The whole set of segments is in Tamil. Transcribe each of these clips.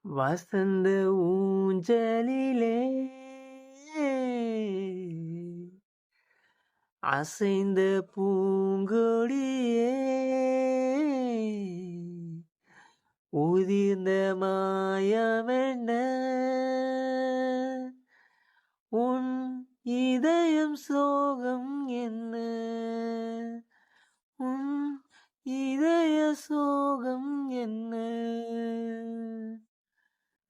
வசந்த ஊஞ்சலிலே அசைந்த பூங்கொடியே உதிர்ந்த மாயமென்ன உன் இதயம் சோகம் என்ன உன் இதய சோகம் என்ன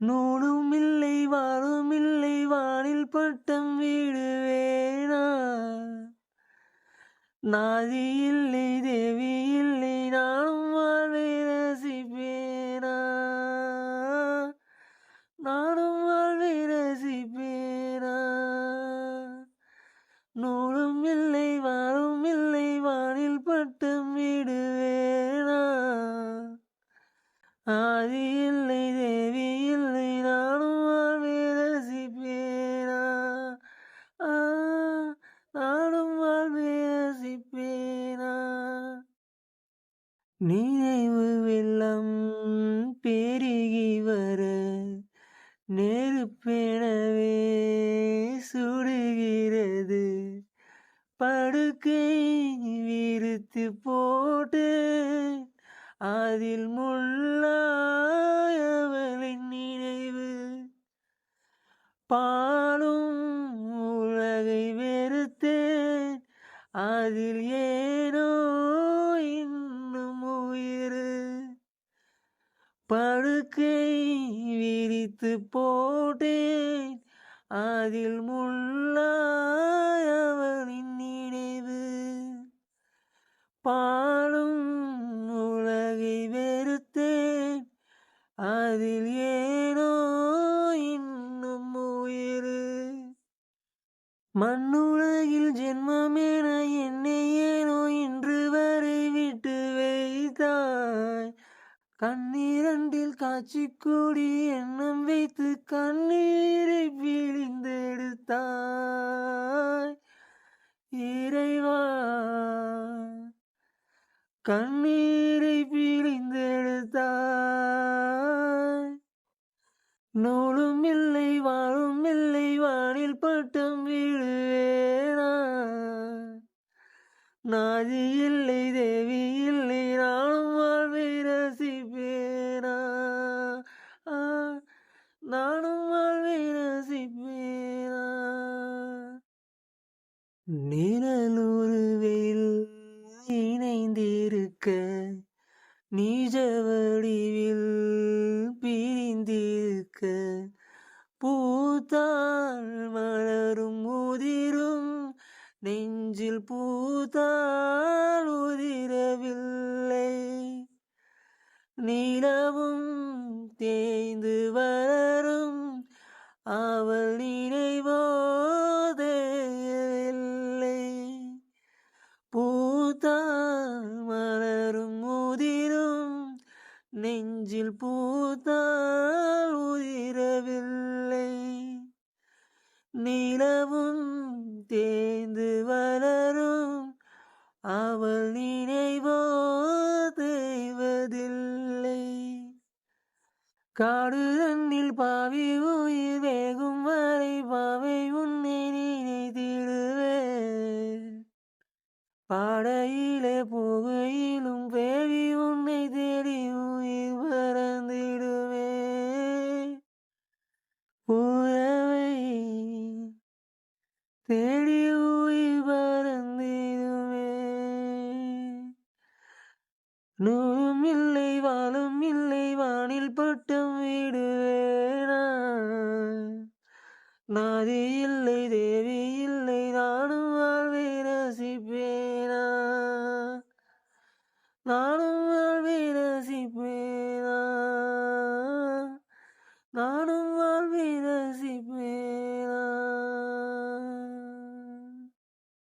நூலும் இல்லை வாழும் இல்லை வானில் பட்டம் விடுவேனா நாதி இல்லை தேவி இல்லை நானும் வாழ்வை ரசிப்பேனா நானும் வாழ்வை ரசிப்பேனா நூலும் இல்லை வாழும் இல்லை வானில் பட்டம் விடுவேனா ஆதி இல்லை தேவி இல்லை நானும் வாழ்வை ரசிப்பேனா நானும் வாழ்வை ரசிப்பேனா நினைவு வெள்ளம் பெருகி வர நெருப்பெனவே சுடுகிறது படுக்கை விரித்து போட்டு அதில் முள்ளாயவளின் நினைவு பாலும் உலகை வெறுத்தேன் அதில் ஏனோ இன்னும் உயிர் படுக்கை விரித்து போட்டேன் அதில் முள்ளாயவளின் நினைவு பாலும் உலகை வெறுத்தேன் அதில் ஏனோ இன்னும் உயிர் மண்ணுலகில் ஜென்மமேன என்னை ஏனோ இன்று வரை விட்டு வைத்தாய் கண்ணீரண்டில் காட்சி கூடி எண்ணம் வைத்து கண்ணீரை பிழிந்தெடுத்தாய் இறைவா கண்ணீரை பிழிந்தெடுத்தாய் நூலும் இல்லை வாழும் இல்லை வானில் பட்டம் விடுவேனா நாதி இல்லை தேவி இல்லை நானும் வாழ்வை ரசிப்பேனா நானும் வாழ்வை ரசிப்பேனா நிழலுருவில் இணைந்திருக்க நீஜ வடிவில் பிரிந்திருக்க பூத்தால் மலரும் உதிரும் நெஞ்சில் பூத்தால் உதிரவில்லை நிலவும் தேய்ந்து வளரும் அவள் நினைவோ தேயவில்லை பூத்தால் மலரும் உதிரும் நெஞ்சில் பூத்தால் உதிரவில்லை நிலவும் தேய்ந்து வளரும் அவள் நினைவோ தேய்வதில்லை காடு தன்னில் பாவி உயிர் வேகும் வரை பாவை உன்னை நினைத்திடுவேன் பாடையிலே போகையிலும் பேவி உன்னை தேடி உயிர் பறந்திடுவே உறவை தேடி உயிர் பறந்திடுவே நூலும் இல்லை வாழும் இல்லை வானில் பட்டம் விடுவேனா நாதி இல்லை தேவி இல்லை நானும்